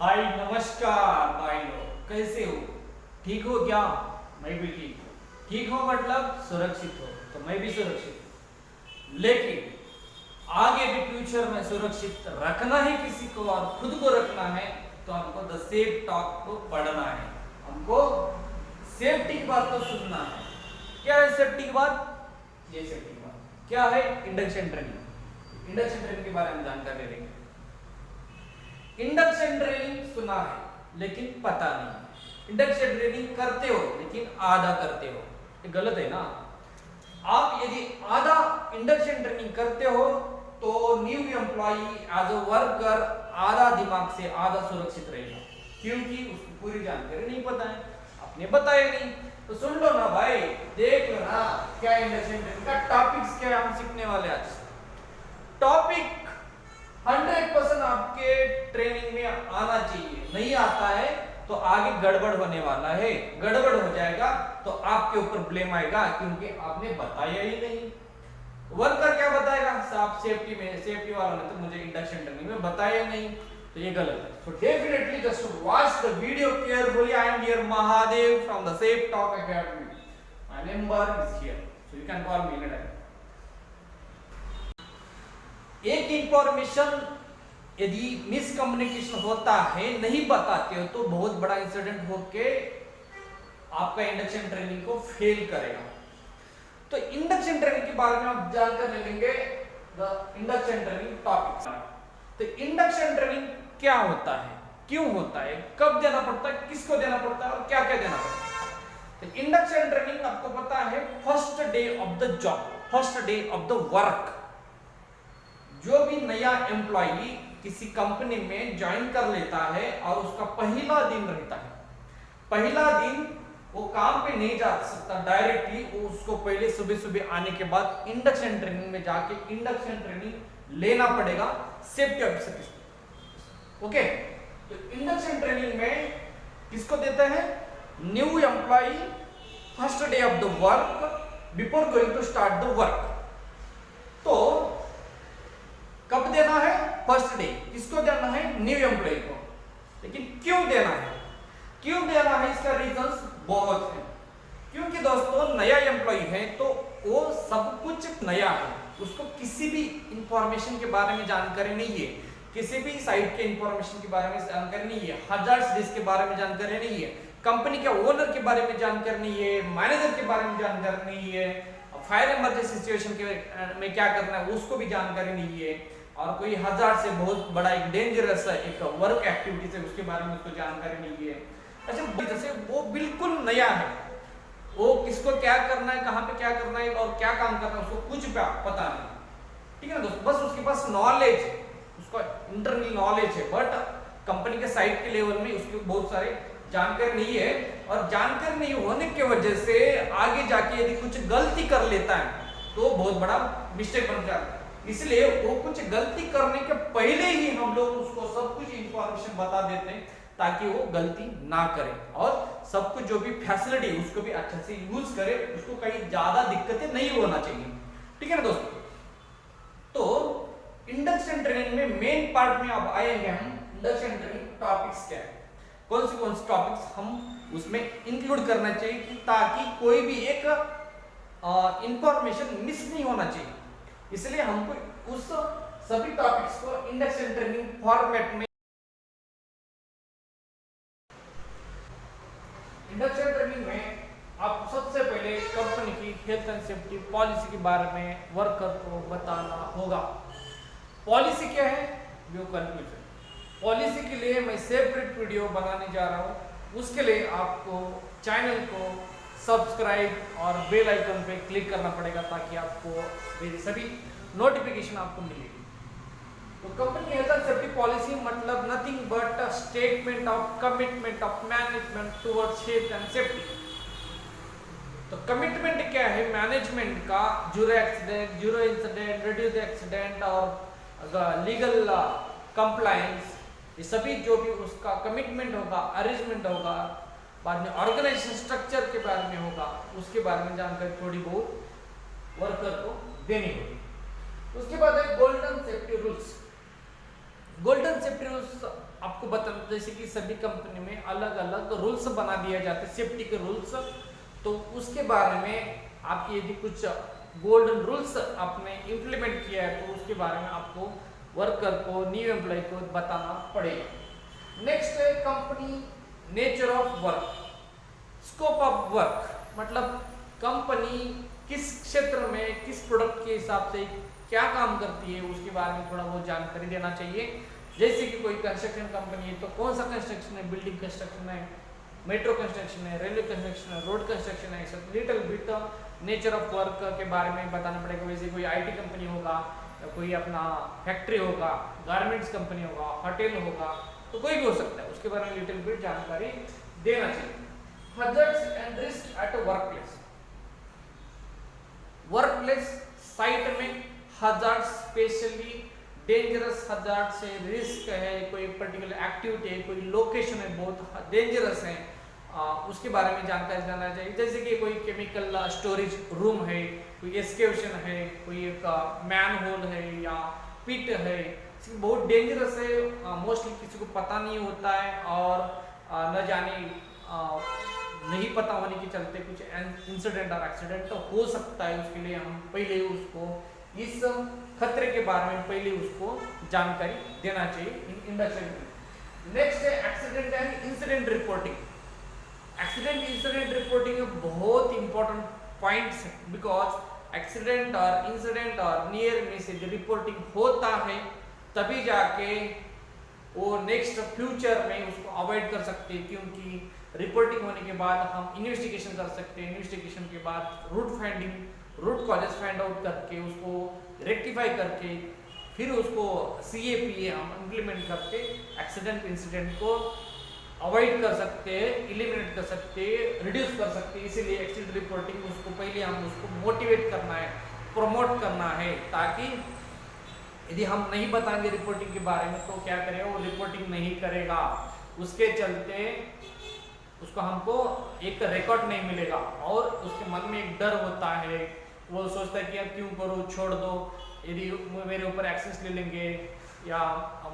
हाय नमस्कार भाई लोग, कैसे हो? ठीक हो क्या? मैं भी ठीक हूँ। ठीक हो मतलब सुरक्षित हो, तो मैं भी सुरक्षित हूँ। लेकिन आगे भी फ्यूचर में सुरक्षित रखना है किसी को और खुद को रखना है, तो हमको द सेफ टॉक को पढ़ना है। हमको सेफ्टी की बात तो सुनना है। क्या है सेफ्टी की बात? ये सेफ्टी की बात क्या है? Induction training. इंडक्शन ट्रेनिंग के बारे में जानकारी लेंगे। इंडक्शन ट्रेनिंग सुना है लेकिन पता नहीं। इंडक्शन ट्रेनिंग करते हो लेकिन आधा करते हो, ये गलत है ना। आप यदि आधा इंडक्शन ट्रेनिंग करते हो तो new employee as a worker आधा दिमाग से आधा सुरक्षित रहेगा, क्योंकि उसको पूरी जानकारी नहीं पता है, आपने बताया नहीं। तो सुन लो ना भाई, देख लो ना क्या इंडक्शन ट्रेनिंग का टॉपिक्स क्या हम सीखने वाले आज। टॉपिक 100% आपके ट्रेनिंग में आना चाहिए। नहीं आता है तो आगे गड़बड़ होने वाला है, गड़बड़ हो जाएगा तो आपके ऊपर ब्लेम आएगा, क्योंकि आपने बताया ही नहीं। वर्कर क्या बताएगा? साहब सेफ्टी में, सेफ्टी वालों ने तो मुझे इंडक्शन ट्रेनिंग में बताया नहीं, तो ये गलत है। So definitely just watch the video carefully. I am here Mahadev from the safe talk academy. My number is here, so you can call me any time. एक इंफॉर्मेशन यदि मिसकम्युनिकेशन होता है, नहीं बताते हो, तो बहुत बड़ा इंसिडेंट होके आपका इंडक्शन ट्रेनिंग को फेल करेगा। तो इंडक्शन ट्रेनिंग के बारे में आप जानकर ले लेंगे, द इंडक्शन ट्रेनिंग टॉपिक्स। तो इंडक्शन ट्रेनिंग क्या होता है, क्यों होता है, कब देना पड़ता है, किसको देना पड़ता है और क्या क्या देना पड़ता है। तो इंडक्शन ट्रेनिंग आपको पता है first day of the job, first day of the work. जो भी नया एम्प्लॉई किसी कंपनी में ज्वाइन कर लेता है और उसका पहला दिन रहता है, पहला दिन वो काम पे नहीं जा सकता डायरेक्टली, वो उसको पहले सुबह सुबह आने के बाद इंडक्शन ट्रेनिंग में जाके इंडक्शन ट्रेनिंग लेना पड़ेगा सेफ्टी ऑफिसर के। ओके, तो इंडक्शन ट्रेनिंग में किसको देते हैं? New employee first day of the work before going to start the work. तो कब देना है? First day. किसको देना है? न्यू एम्प्लॉय को। लेकिन क्यों देना है, क्यों देना है, इसका रीजंस बहुत है। क्योंकि दोस्तों नया एम्प्लॉय है तो वो सब कुछ नया है, उसको किसी भी इंफॉर्मेशन के बारे में जानकारी नहीं है, किसी भी साइट के इंफॉर्मेशन के बारे में जानकारी नहीं है, हजार्ड्स रिस्क के बारे में जानकारी नहीं है, कंपनी के ओनर के बारे में जानकारी नहीं है, मैनेजर के बारे में जानकारी नहीं है, फायर इमरजेंसी सिचुएशन में क्या करना है उसको भी जानकारी नहीं है, और कोई हजार से बहुत बड़ा एक डेंजरस एक वर्क एक्टिविटी है उसके बारे में उसको जानकारी नहीं है। अच्छा, जैसे वो बिल्कुल नया है, वो किसको क्या करना है, कहाँ पे क्या करना है और क्या काम करना है उसको कुछ पता नहीं। ठीक है ना दोस्तों, बस उसके पास नॉलेज है, उसका इंटरनल नॉलेज है, बट कंपनी के साइट के लेवल में उसके बहुत सारे जानकारी नहीं है, और जानकारी नहीं होने की वजह से आगे जाके यदि कुछ गलती कर लेता है तो बहुत बड़ा मिस्टेक बन जाता है। इसलिए वो कुछ गलती करने के पहले ही हम लोग उसको सब कुछ इंफॉर्मेशन बता देते हैं, ताकि वो गलती ना करे और सब कुछ जो भी फैसिलिटी उसको भी अच्छे से यूज करे, उसको कहीं ज्यादा दिक्कतें नहीं होना चाहिए। ठीक है ना दोस्तों, तो इंडक्शन ट्रेनिंग में मेन पार्ट में अब आएंगे हम। इंडक्शन ट्रेनिंग टॉपिक्स क्या है, कौन से टॉपिक्स हम उसमें इंक्लूड करना चाहिए, ताकि कोई भी एक इंफॉर्मेशन मिस नहीं होना चाहिए। इसलिए हमको उस सभी टॉपिक्स को इंडक्शन ट्रेनिंग फॉर्मेट में, इंडक्शन ट्रेनिंग में आप सबसे पहले कंपनी की हेल्थ एंड सेफ्टी पॉलिसी के बारे में वर्कर को बताना होगा। पॉलिसी क्या है, वो कंफ्यूजन। पॉलिसी के लिए मैं सेपरेट वीडियो बनाने जा रहा हूँ, उसके लिए आपको चैनल को सब्सक्राइब और बेल आइकन पे क्लिक करना पड़ेगा, ताकि आपको मेरी सभी नोटिफिकेशन आपको मिलेगी। तो company health and safety policy मतलब nothing but statement of commitment of management towards health and safety. तो कमिटमेंट क्या है मैनेजमेंट का? Zero accident, zero incident, reduce accident और लीगल कंप्लायंस, ये सभी जो भी उसका कमिटमेंट होगा, अरेंजमेंट होगा, बाद में ऑर्गेनाइजेशन स्ट्रक्चर के बारे में होगा, उसके बारे में जानकारी थोड़ी बहुत वर्कर को देनी होगी। उसके बाद है golden safety rules. Golden safety rules आपको आपको बता, जैसे कि सभी कंपनी में अलग अलग रूल्स बना दिया जाते हैं सेफ्टी के रूल्स, तो उसके बारे में आपकी यदि कुछ गोल्डन रूल्स आपने इम्प्लीमेंट किया है तो उसके बारे में आपको वर्कर को, न्यू एम्प्लॉय को बताना पड़ेगा। नेक्स्ट है company nature of work, scope of work, मतलब कंपनी किस क्षेत्र में किस प्रोडक्ट के हिसाब से क्या काम करती है उसके बारे में थोड़ा बहुत जानकारी देना चाहिए। जैसे कि कोई कंस्ट्रक्शन कंपनी है तो कौन सा कंस्ट्रक्शन है, बिल्डिंग कंस्ट्रक्शन है, मेट्रो कंस्ट्रक्शन है, रेलवे कंस्ट्रक्शन है, रोड कंस्ट्रक्शन है, सब little bit nature of work के बारे में बताना पड़ेगा। वैसे कोई आईटी कंपनी होगा, या कोई अपना फैक्ट्री होगा, गारमेंट्स कंपनी होगा, होटल होगा, तो कोई भी हो सकता है, उसके बारे में लिटिल बिट जानकारी देना चाहिए। Hazards and risk at a workplace, workplace site में हजार्ड, स्पेशली डेंजरस हजार्ड से रिस्क है, कोई पर्टिकुलर एक्टिविटी है, कोई लोकेशन है बहुत डेंजरस है, उसके बारे में जानकारी देना चाहिए। जैसे कि कोई केमिकल स्टोरेज रूम है, कोई एक्सकेवेशन है, कोई एक मैन होल है या पिट है, बहुत डेंजरस है, मोस्टली किसी को पता नहीं होता है और न जाने नहीं पता होने के चलते कुछ इंसिडेंट और एक्सीडेंट तो हो सकता है। उसके लिए हम पहले उसको इस खतरे के बारे में पहले उसको जानकारी देना चाहिए इंडस्ट्री। नेक्स्ट है accident and incident reporting. Accident incident reporting बहुत इंपॉर्टेंट पॉइंट्स है, बिकॉज एक्सीडेंट और इंसिडेंट और नियर मिस रिपोर्टिंग होता है तभी जाके वो नेक्स्ट फ्यूचर में उसको अवॉइड कर सकते हैं, क्योंकि रिपोर्टिंग होने के बाद हम इन्वेस्टिगेशन कर सकते हैं, इन्वेस्टिगेशन के बाद रूट कॉजेस फाइंड आउट करके उसको रेक्टिफाई करके फिर उसको CAPA हम इम्प्लीमेंट करके एक्सीडेंट इंसिडेंट को अवॉइड कर सकते हैं, एलिमिनेट कर सकते हैं, रिड्यूस कर सकते हैं। इसीलिए एक्सीडेंट रिपोर्टिंग उसको पहले हम उसको मोटिवेट करना है, प्रमोट करना है, ताकि यदि हम नहीं बताएंगे रिपोर्टिंग के बारे में तो क्या करेगा, वो रिपोर्टिंग नहीं करेगा, उसके चलते उसको हमको एक रिकॉर्ड नहीं मिलेगा और उसके मन में एक डर होता है, वो सोचता है कि अब क्यों करो, छोड़ दो, यदि मेरे ऊपर एक्सेस ले लेंगे या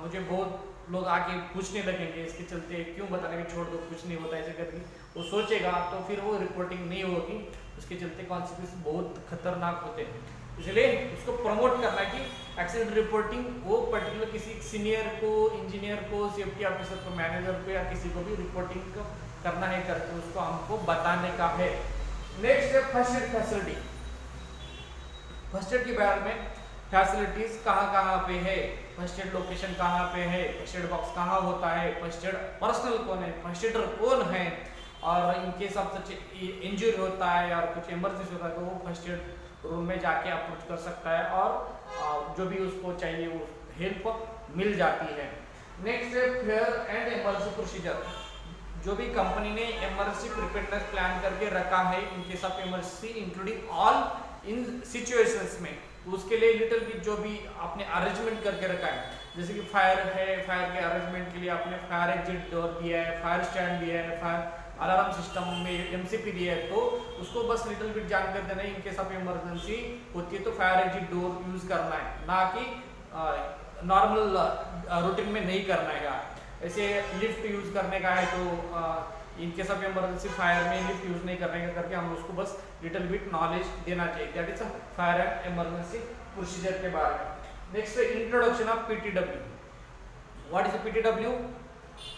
मुझे बहुत लोग आके पूछने लगेंगे, इसके चलते क्यों बताने की, छोड़ दो, कुछ नहीं होता ऐसे करके वो सोचेगा, तो फिर वो रिपोर्टिंग नहीं होगी, उसके चलते कॉन्सिक्वेंस बहुत खतरनाक होते हैं। इसलिए उसको प्रमोट करना है कि एक्सीडेंट रिपोर्टिंग वो पर्टिकुलर किसी सीनियर को, इंजीनियर को, सेफ्टी ऑफिसर को, मैनेजर को या किसी को भी रिपोर्टिंग करना है करके उसको हमको बताने का है। नेक्स्ट है first aid facility. First aid के बारे में फैसिलिटीज कहाँ पे है, फर्स्ट एड लोकेशन कहाँ पे है, फर्स्ट एड बॉक्स कहाँ होता है, फर्स्ट एड पर्सनल कौन है, फर्स्ट एडर कौन है, और इनके सब सच इंजरी होता है और कुछ इमरजेंसी होता है तो वो फर्स्ट एड रूम में जाके अप्रोच कर सकता है और जो भी उसको चाहिए वो हेल्प मिल जाती है। नेक्स्ट है फेयर एंड इमरजेंसी प्रोसीजर। जो भी कंपनी ने इमरजेंसी प्रिपेयर्डनेस प्लान करके रखा है in case of emergency including all in situations में, उसके लिए लिटिल बिट जो भी आपने अरेंजमेंट करके रखा है, जैसे कि फायर है, फायर के अरेंजमेंट के लिए आपने फायर एग्जिट डोर दिया है, फायर स्टैंड दिया है, फायर अलार्म सिस्टम में MCP दिया है, तो उसको बस लिटिल बिट जानकर देना है। इन केस ऑफ इमरजेंसी होती है तो फायर एग्जिट डोर यूज करना है, ना कि नॉर्मल रूटीन में नहीं करना है। ऐसे लिफ्ट यूज करने का है तो in case of emergency fire में लिफ्ट यूज नहीं करने का करके हम उसको बस लिटिल बिट नॉलेज देना चाहिए, that is fire and emergency procedure के बारे में। नेक्स्ट है introduction of PTW। What is PTW?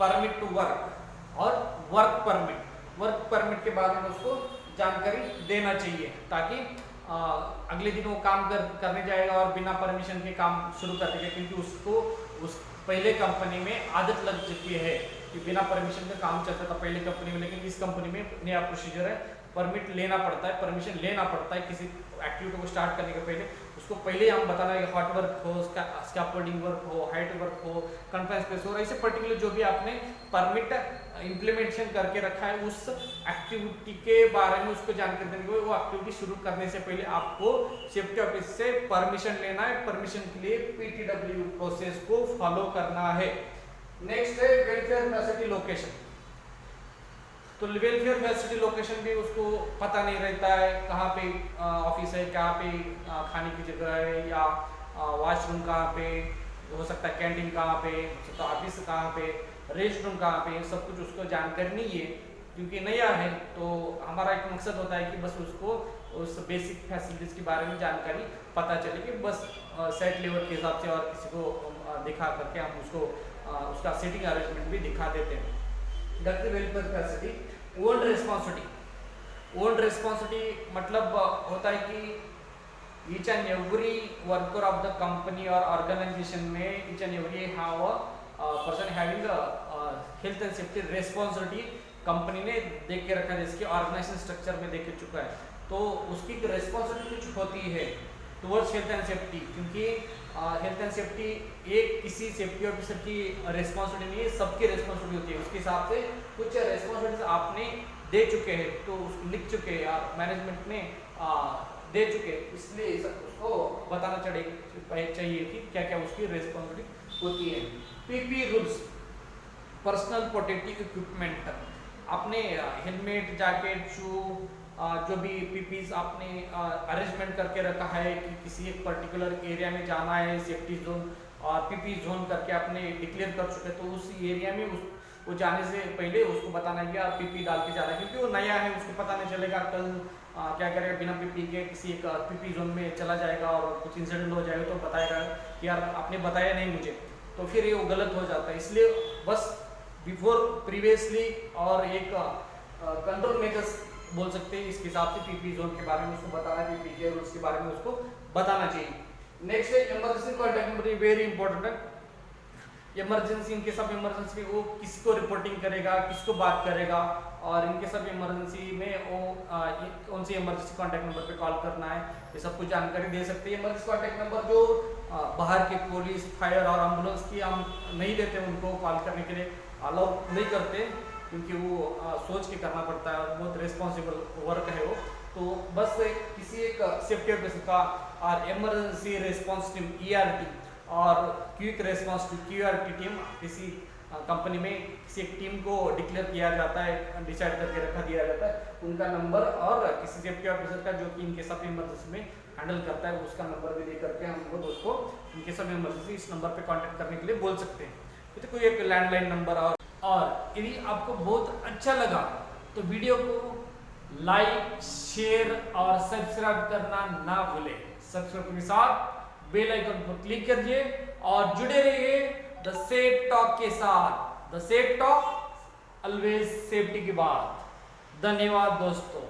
Permit to work और वर्क परमिट। वर्क परमिट के बारे में उसको जानकारी देना चाहिए ताकि अगले दिन वो काम करने जाएगा और बिना परमिशन के काम शुरू कर देगा, क्योंकि उसको उस पहले कंपनी में आदत लग चुकी है कि बिना परमिशन का काम चलता था पहले कंपनी में, लेकिन इस कंपनी में नया प्रोसीजर है, परमिट लेना पड़ता है, परमिशन लेना पड़ता है किसी एक्टिविटी को स्टार्ट करने के पहले। उसको पहले हम बताना है कि हॉट वर्क हो, स्कैफोल्डिंग वर्क हो, हाइट वर्क हो, कन्फाइंड स्पेस हो, ऐसे पर्टिकुलर जो भी आपने परमिट इम्प्लीमेंटेशन करके रखा है उस एक्टिविटी के बारे में उसको जानकारी देने के, वो एक्टिविटी शुरू करने से पहले आपको सेफ्टी ऑफिस से परमिशन लेना है। परमिशन के लिए PTW प्रोसेस को फॉलो करना है। नेक्स्ट है वेलफेयर फैसिलिटी लोकेशन। तो वेलफेयर फैसिलिटी लोकेशन भी उसको पता नहीं रहता है, कहाँ पे ऑफिस है, कहाँ पे खाने की जगह है या वॉशरूम कहाँ पे हो सकता है कैंटीन कहाँ पे, हो सकता है ऑफिस कहाँ पे, रेस्ट रूम कहाँ पे, सब कुछ उसको जानकारी नहीं है क्योंकि नया है। तो हमारा एक मकसद होता है कि बस उसको उस बेसिक फैसिलिटीज के बारे में जानकारी पता चले कि बस सेट लेवल के हिसाब से और किसी को दिखा करके हम उसको उसका सीटिंग अरेंजमेंट भी दिखा देते हैं। Doctor welfare facility own responsibility. Own responsibility मतलब होता है कि each and every worker of the company और ऑर्गेनाइजेशन में each and every have a person having health and safety responsibility company ने देख के रखा है, जिसके ऑर्गेनाइजेशन स्ट्रक्चर में देख चुका है। तो उसकी रिस्पॉन्सिबिलिटी कुछ होती है टुवर्ड्स हेल्थ एंड सेफ्टी, क्योंकि हेल्थ एंड सेफ्टी एक किसी सेफ्टी ऑफिसर की रिस्पॉन्सिबिलिटी नहीं है, सबकी रिस्पॉन्सिबिलिटी होती है। उसके हिसाब से कुछ रिस्पॉन्सिबिलिटीज आपने दे चुके हैं, तो लिख चुके हैं, मैनेजमेंट ने दे चुके हैं, इसलिए उसको बताना चाहिए कि क्या क्या उसकी रिस्पॉन्सिबिलिटी होती है। PP rules, personal protective equipment, आपने हेलमेट, जैकेट, शू, जो भी पीपीज आपने अरेंजमेंट करके रखा है कि किसी एक पर्टिकुलर एरिया में जाना है, सेफ्टी जोन और पीपी जोन करके आपने डिक्लेयर कर चुके, तो उस एरिया में वो जाने से पहले उसको बताना है कि आप पीपी डाल के जाना है, क्योंकि वो नया है, उसको पता नहीं चलेगा कल क्या करेगा, बिना पीपी के किसी एक पीपी जोन में चला जाएगा और कुछ इंसिडेंट हो जाएगा तो बताएगा कि यार आपने बताया नहीं मुझे, तो फिर ये वो गलत हो जाता है। इसलिए बस बिफोर प्रीवियसली और एक कंट्रोल मेजर्स बोल सकते हैं, इसके हिसाब से पीपी जोन के बारे में उसको बताना है, पीपी के रूल्स के बारे में उसको बताना चाहिए। नेक्स्ट है emergency contact number, very important है। इमरजेंसी, इनके सब इमरजेंसी में वो किसको रिपोर्टिंग करेगा, किसको बात करेगा, और इनके सब इमरजेंसी में वो कौन सी इमरजेंसी कॉन्टैक्ट नंबर पे कॉल करना है, ये सब कुछ जानकारी दे सकते हैं। इमरजेंसी कॉन्टैक्ट नंबर जो बाहर के पुलिस, फायर और एम्बुलेंस की हम नहीं देते, उनको कॉल करने के लिए अलाउ नहीं करते, क्योंकि वो सोच के करना पड़ता है, बहुत रिस्पॉन्सिबल वर्क है वो। तो बस किसी एक सेफ्टी ऑफिसर का और इमरजेंसी रिस्पॉन्स टीम ERT और quick response to QRT team, किसी कंपनी में किसी एक टीम को डिक्लेयर किया जाता है, डिसाइड करके रखा दिया जाता है, उनका नंबर और किसी सेफ्टी ऑफिसर का जो कि इनके सब इमरजेंसी में हैंडल करता है, उसका नंबर भी दे करके हम लोग उसको इनके सब इमरजेंसी इस नंबर पे कांटेक्ट करने के लिए बोल सकते हैं। तो कोई एक लैंडलाइन नंबर। और यदि आपको बहुत अच्छा लगा तो वीडियो को लाइक, शेयर और सब्सक्राइब करना ना भूलें। सब्सक्राइब के साथ बेल आइकन पर क्लिक करिए और जुड़े रहिए द सेफ टॉक के साथ। The safe talk, always safety की बात। धन्यवाद दोस्तों।